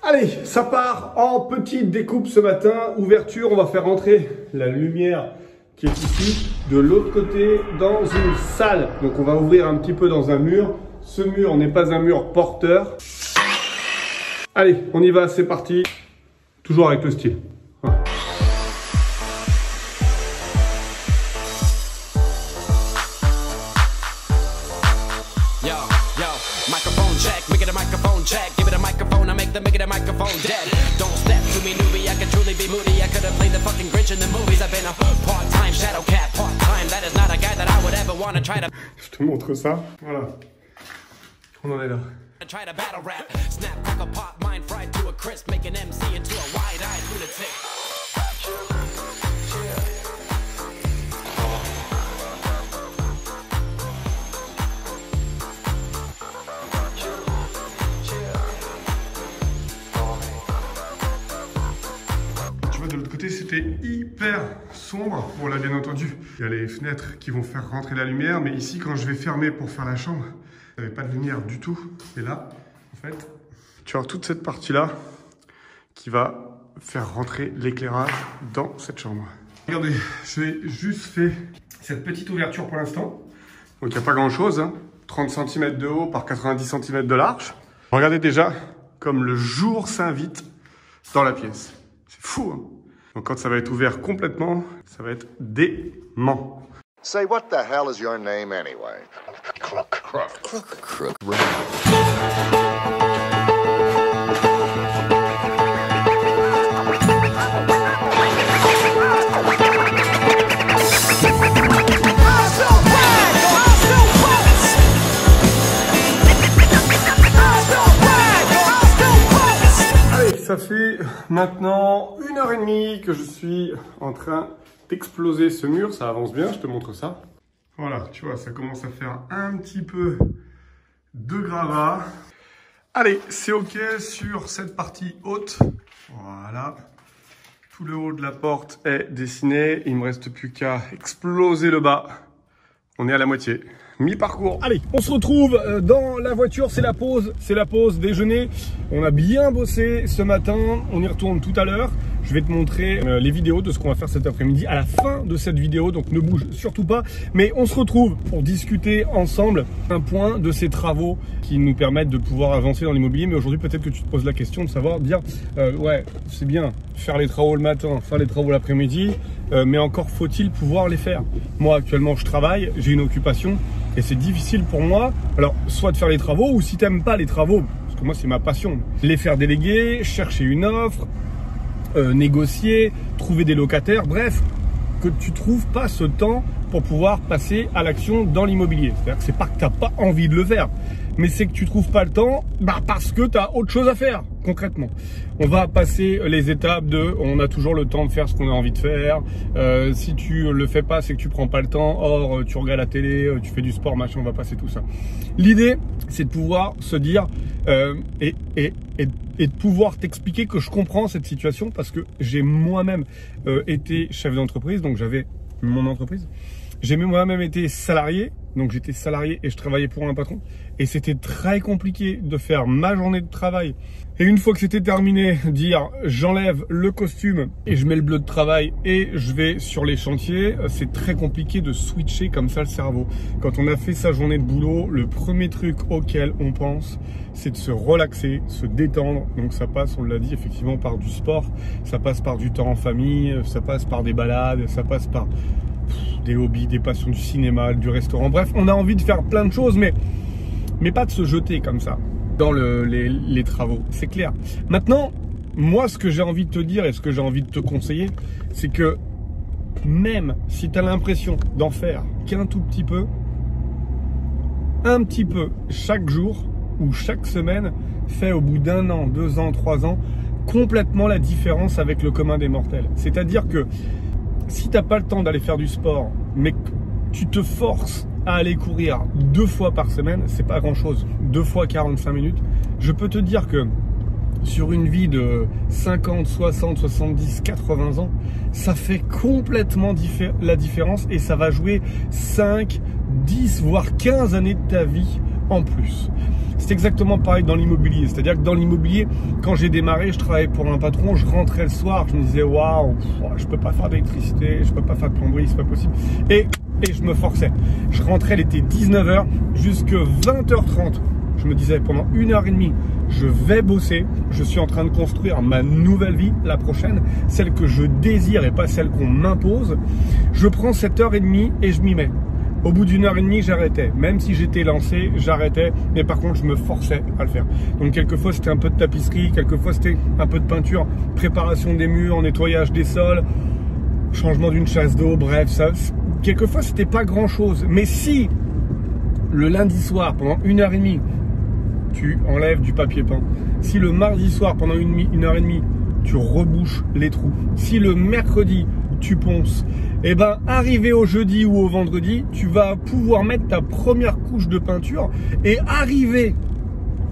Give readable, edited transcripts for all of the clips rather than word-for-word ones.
Allez, ça part en petite découpe ce matin. Ouverture, on va faire rentrer la lumière qui est ici, de l'autre côté, dans une salle. Donc on va ouvrir un petit peu dans un mur. Ce mur n'est pas un mur porteur. Allez, on y va, c'est parti. Toujours avec le style. Voilà. Check, give it a microphone, I make the microphone dead. Don't step to me, newbie, I could truly be moody. I could have played the fucking Grinch in the movies. I've been a part-time shadow cat, part-time. That is not a guy that I would ever want to try to. Je te montre ça. Voilà. On en est là. Try to battle rap, snap, crackle, pop, mind fried to a crisp, make an MC into a wide-eyed lunatic. De l'autre côté, c'était hyper sombre. Bon, là, bien entendu, il y a les fenêtres qui vont faire rentrer la lumière. Mais ici, quand je vais fermer pour faire la chambre, il n'y avait pas de lumière du tout. Et là, en fait, tu as toute cette partie-là qui va faire rentrer l'éclairage dans cette chambre. Regardez, j'ai juste fait cette petite ouverture pour l'instant. Donc, il n'y a pas grand-chose. Hein. 30 cm de haut par 90 cm de large. Regardez déjà comme le jour s'invite dans la pièce. C'est fou, hein. Donc quand ça va être ouvert complètement, ça va être dément. Say, what the hell is your name anyway? Crook. Crook. Crook. Crook. Ça fait maintenant 1h30 que je suis en train d'exploser ce mur. Ça avance bien, je te montre ça. Voilà, tu vois, ça commence à faire un petit peu de gravat. Allez, c'est OK sur cette partie haute. Voilà. Tout le haut de la porte est dessiné. Il ne me reste plus qu'à exploser le bas. On est à la moitié. Mi-parcours. Allez, on se retrouve dans la voiture, c'est la pause déjeuner. On a bien bossé ce matin, on y retourne tout à l'heure. Je vais te montrer les vidéos de ce qu'on va faire cet après-midi à la fin de cette vidéo, donc ne bouge surtout pas. Mais on se retrouve pour discuter ensemble un point de ces travaux qui nous permettent de pouvoir avancer dans l'immobilier. Mais aujourd'hui, peut-être que tu te poses la question de savoir, dire, ouais, c'est bien faire les travaux le matin, faire les travaux l'après-midi, mais encore faut-il pouvoir les faire. Moi, actuellement, je travaille, j'ai une occupation. Et c'est difficile pour moi, alors soit de faire les travaux, ou si tu n'aimes pas les travaux, parce que moi c'est ma passion, les faire déléguer, chercher une offre, négocier, trouver des locataires, bref, que tu trouves pas ce temps pour pouvoir passer à l'action dans l'immobilier. C'est-à-dire que c'est pas que tu n'as pas envie de le faire, mais c'est que tu trouves pas le temps parce que tu as autre chose à faire, concrètement. On va passer les étapes de on a toujours le temps de faire ce qu'on a envie de faire. Si tu le fais pas, c'est que tu prends pas le temps. Or, tu regardes la télé, tu fais du sport, machin, on va passer tout ça. L'idée, c'est de pouvoir se dire et de pouvoir t'expliquer que je comprends cette situation parce que j'ai moi-même été chef d'entreprise, donc j'avais mon entreprise. J'ai moi-même été salarié, donc j'étais salarié et je travaillais pour un patron. Et c'était très compliqué de faire ma journée de travail. Et une fois que c'était terminé, dire j'enlève le costume et je mets le bleu de travail et je vais sur les chantiers. C'est très compliqué de switcher comme ça le cerveau. Quand on a fait sa journée de boulot, le premier truc auquel on pense, c'est de se relaxer, se détendre. Donc ça passe, on l'a dit, effectivement par du sport, ça passe par du temps en famille, ça passe par des balades, ça passe par des hobbies, des passions du cinéma, du restaurant. Bref, on a envie de faire plein de choses, mais pas de se jeter comme ça dans les travaux. C'est clair. Maintenant, moi, ce que j'ai envie de te dire et ce que j'ai envie de te conseiller, c'est que même si tu as l'impression d'en faire qu'un tout petit peu, un petit peu chaque jour ou chaque semaine, fait au bout d'1 an, 2 ans, 3 ans, complètement la différence avec le commun des mortels. C'est-à-dire que si tu n'as pas le temps d'aller faire du sport, mais que tu te forces à aller courir 2 fois par semaine, c'est pas grand-chose. 2 fois 45 minutes. Je peux te dire que sur une vie de 50, 60, 70, 80 ans, ça fait complètement la différence et ça va jouer 5, 10, voire 15 années de ta vie en plus. C'est exactement pareil dans l'immobilier. C'est-à-dire que dans l'immobilier, quand j'ai démarré, je travaillais pour un patron, je rentrais le soir, je me disais waouh, je peux pas faire d'électricité, je peux pas faire de plomberie, c'est pas possible. Et je me forçais. Je rentrais, il était 19h jusqu'à 20h30. Je me disais pendant 1h30, je vais bosser, je suis en train de construire ma nouvelle vie, la prochaine, celle que je désire et pas celle qu'on m'impose. Je prends cette heure et demie et je m'y mets. Au bout d'une heure et demie, j'arrêtais. Même si j'étais lancé, j'arrêtais. Mais par contre, je me forçais à le faire. Donc, quelquefois, c'était un peu de tapisserie. Quelquefois, c'était un peu de peinture. Préparation des murs, nettoyage des sols. Changement d'une chasse d'eau. Bref, ça. Quelquefois, c'était pas grand-chose. Mais si, le lundi soir, pendant 1h30, tu enlèves du papier peint. Si le mardi soir, pendant 1h30, tu rebouches les trous. Si le mercredi, tu ponces, et ben arrivé au jeudi ou au vendredi, tu vas pouvoir mettre ta première couche de peinture et arrivé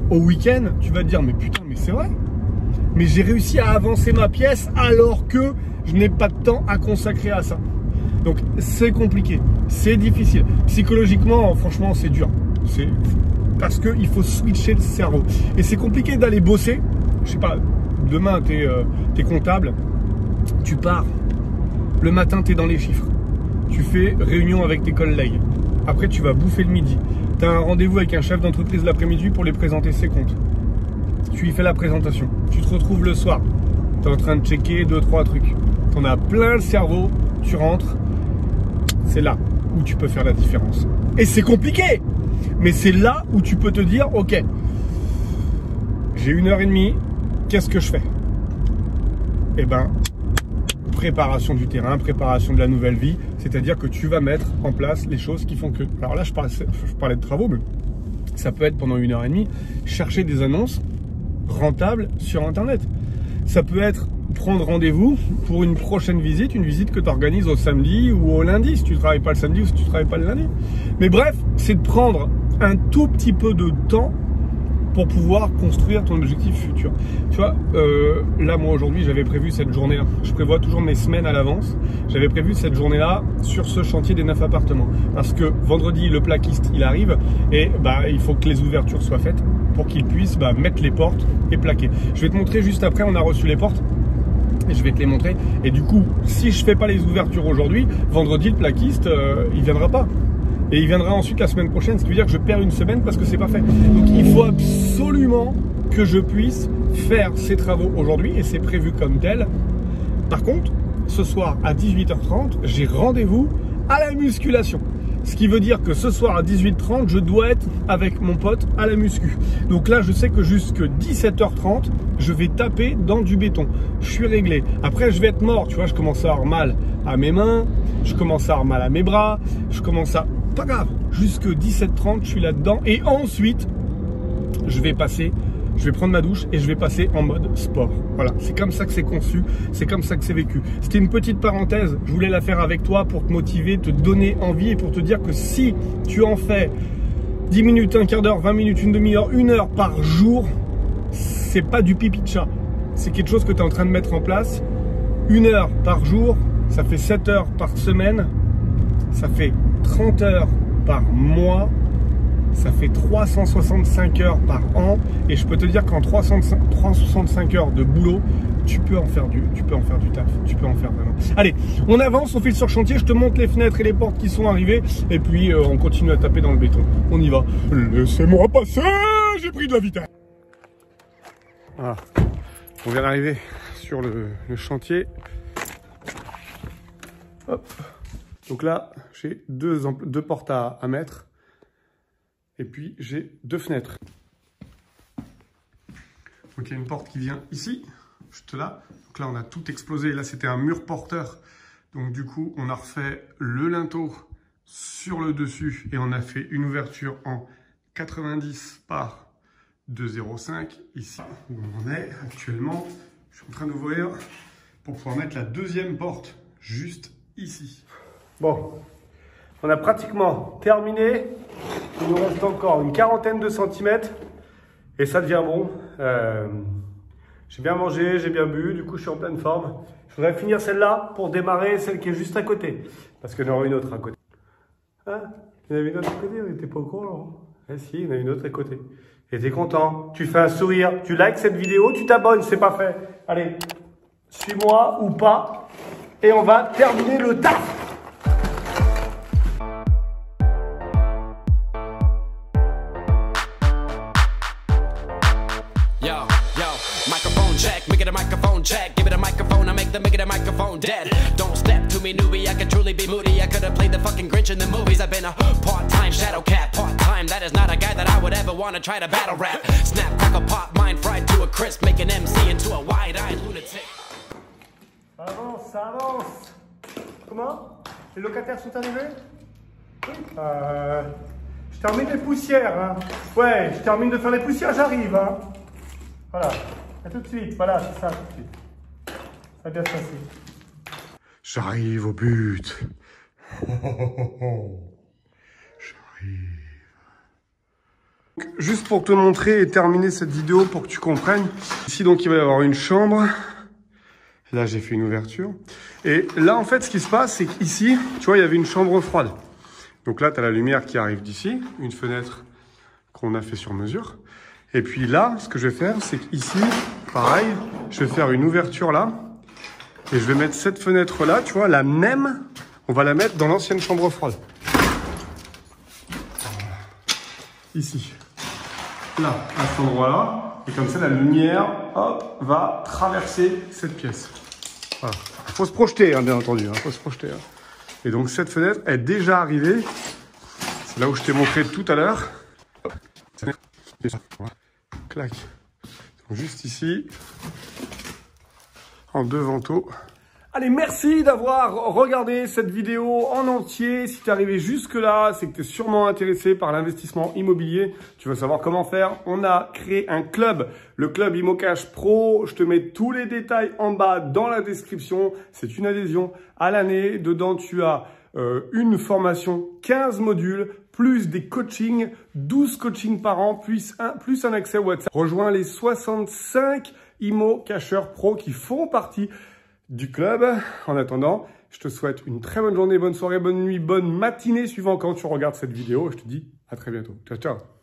au week-end, tu vas te dire mais putain, mais c'est vrai, mais j'ai réussi à avancer ma pièce alors que je n'ai pas de temps à consacrer à ça. Donc c'est compliqué, c'est difficile. Psychologiquement, franchement, c'est dur. C'est parce qu'il faut switcher le cerveau. Et c'est compliqué d'aller bosser. Je sais pas, demain t'es comptable, tu pars. Le matin, tu es dans les chiffres. Tu fais réunion avec tes collègues. Après, tu vas bouffer le midi. Tu as un rendez-vous avec un chef d'entreprise l'après-midi pour lui présenter ses comptes. Tu lui fais la présentation. Tu te retrouves le soir. Tu es en train de checker 2-3 trucs. Tu en as plein le cerveau. Tu rentres. C'est là où tu peux faire la différence. Et c'est compliqué. Mais c'est là où tu peux te dire, ok, j'ai 1h30. Qu'est-ce que je fais? Eh ben, préparation du terrain, préparation de la nouvelle vie, c'est-à-dire que tu vas mettre en place les choses qui font que... Alors là, je parlais de travaux, mais ça peut être pendant 1h30, chercher des annonces rentables sur Internet. Ça peut être prendre rendez-vous pour une prochaine visite, une visite que tu organises au samedi ou au lundi, si tu ne travailles pas le samedi ou si tu ne travailles pas le lundi. Mais bref, c'est de prendre un tout petit peu de temps pour pouvoir construire ton objectif futur. Tu vois, là, moi, aujourd'hui, j'avais prévu cette journée-là. Je prévois toujours mes semaines à l'avance. J'avais prévu cette journée-là sur ce chantier des 9 appartements. Parce que vendredi, le plaquiste, il arrive et bah, il faut que les ouvertures soient faites pour qu'il puisse mettre les portes et plaquer. Je vais te montrer juste après, on a reçu les portes. Et je vais te les montrer. Et du coup, si je fais pas les ouvertures aujourd'hui, vendredi, le plaquiste, il viendra pas. Et il viendra ensuite la semaine prochaine, ce qui veut dire que je perds une semaine parce que c'est pas fait. Donc il faut absolument que je puisse faire ces travaux aujourd'hui et c'est prévu comme tel. Par contre, ce soir à 18h30, j'ai rendez-vous à la musculation. Ce qui veut dire que ce soir à 18h30, je dois être avec mon pote à la muscu. Donc là, je sais que jusque 17h30, je vais taper dans du béton. Je suis réglé. Après, je vais être mort. Tu vois, je commence à avoir mal à mes mains. Je commence à avoir mal à mes bras. Je commence à... Pas grave. Jusque 17h30, je suis là-dedans. Et ensuite, je vais prendre ma douche et je vais passer en mode sport. Voilà, c'est comme ça que c'est conçu, c'est comme ça que c'est vécu. C'était une petite parenthèse, je voulais la faire avec toi pour te motiver, te donner envie et pour te dire que si tu en fais 10 minutes, un quart d'heure, 20 minutes, une demi-heure, 1 heure par jour, c'est pas du pipi de chat. C'est quelque chose que tu es en train de mettre en place. 1 heure par jour, ça fait 7 heures par semaine, ça fait 30 heures par mois. Ça fait 365 heures par an et je peux te dire qu'en 365 heures de boulot, tu peux en faire du taf, tu peux en faire vraiment. Allez, on avance, on file sur chantier, je te montre les fenêtres et les portes qui sont arrivées et puis on continue à taper dans le béton. On y va. Laissez-moi passer, j'ai pris de la vitesse. Voilà, on vient d'arriver sur le chantier. Hop. Donc là, j'ai deux portes à mettre. Et puis, j'ai 2 fenêtres. Donc, il y a une porte qui vient ici, juste là. Donc là, on a tout explosé. Là, c'était un mur porteur. Donc, du coup, on a refait le linteau sur le dessus. Et on a fait une ouverture en 90 par 2,05. Ici, où on en est actuellement. Je suis en train d'ouvrir pour pouvoir mettre la 2e porte juste ici. Bon. On a pratiquement terminé. Il nous reste encore une quarantaine de centimètres et ça devient bon. J'ai bien mangé, j'ai bien bu, du coup je suis en pleine forme. Je voudrais finir celle-là pour démarrer celle qui est juste à côté. Parce qu'il y en aura une autre à côté. Hein? Il y en avait une autre à côté, on n'était pas au courant. Eh si, il y en a une autre à côté. Et t'es content, tu fais un sourire, tu likes cette vidéo, tu t'abonnes, c'est pas fait. Allez, suis-moi ou pas, et on va terminer le taf. Microphone check, make it a microphone check. Give it a microphone, I make it a microphone dead. Don't step to me, newbie, I could truly be moody. I could have played the fucking Grinch in the movies. I've been a part-time shadow cat, part-time. That is not a guy that I would ever want to try to battle rap. Snap, crackle, pop, mind fried to a crisp. Make an MC into a wide-eyed lunatic. Ça avance, ça avance. Comment? Les locataires sont arrivés? Oui. Je termine les poussières, hein. Ouais, je termine de faire les poussières, j'arrive, hein. Voilà. À tout de suite, voilà, c'est ça, tout de suite. Ça va bien se passer. J'arrive au but. J'arrive. Juste pour te montrer et terminer cette vidéo pour que tu comprennes. Ici, donc, il va y avoir une chambre. Là, j'ai fait une ouverture. Et là, en fait, ce qui se passe, c'est qu'ici, tu vois, il y avait une chambre froide. Donc là, tu as la lumière qui arrive d'ici, une fenêtre qu'on a fait sur mesure. Et puis là, ce que je vais faire, c'est qu'ici, pareil, je vais faire une ouverture là. Et je vais mettre cette fenêtre-là, tu vois, la même, on va la mettre dans l'ancienne chambre froide. Ici. Là, à cet endroit-là. Et comme ça, la lumière, hop, va traverser cette pièce. Voilà. Il faut se projeter, hein, bien entendu. Il faut se projeter. Hein. Et donc, cette fenêtre est déjà arrivée. C'est là où je t'ai montré tout à l'heure. Clac. Donc juste ici, en deux vantaux. Allez, merci d'avoir regardé cette vidéo en entier. Si tu es arrivé jusque-là, c'est que tu es sûrement intéressé par l'investissement immobilier. Tu veux savoir comment faire. On a créé un club, le club ImoCash Pro. Je te mets tous les détails en bas dans la description. C'est une adhésion à l'année. Dedans, tu as une formation, 15 modules, plus des coachings, 12 coachings par an, plus un accès WhatsApp. Rejoins les 65 ImoCashers Pro qui font partie du club. En attendant, je te souhaite une très bonne journée, bonne soirée, bonne nuit, bonne matinée suivant quand tu regardes cette vidéo. Je te dis à très bientôt. Ciao, ciao.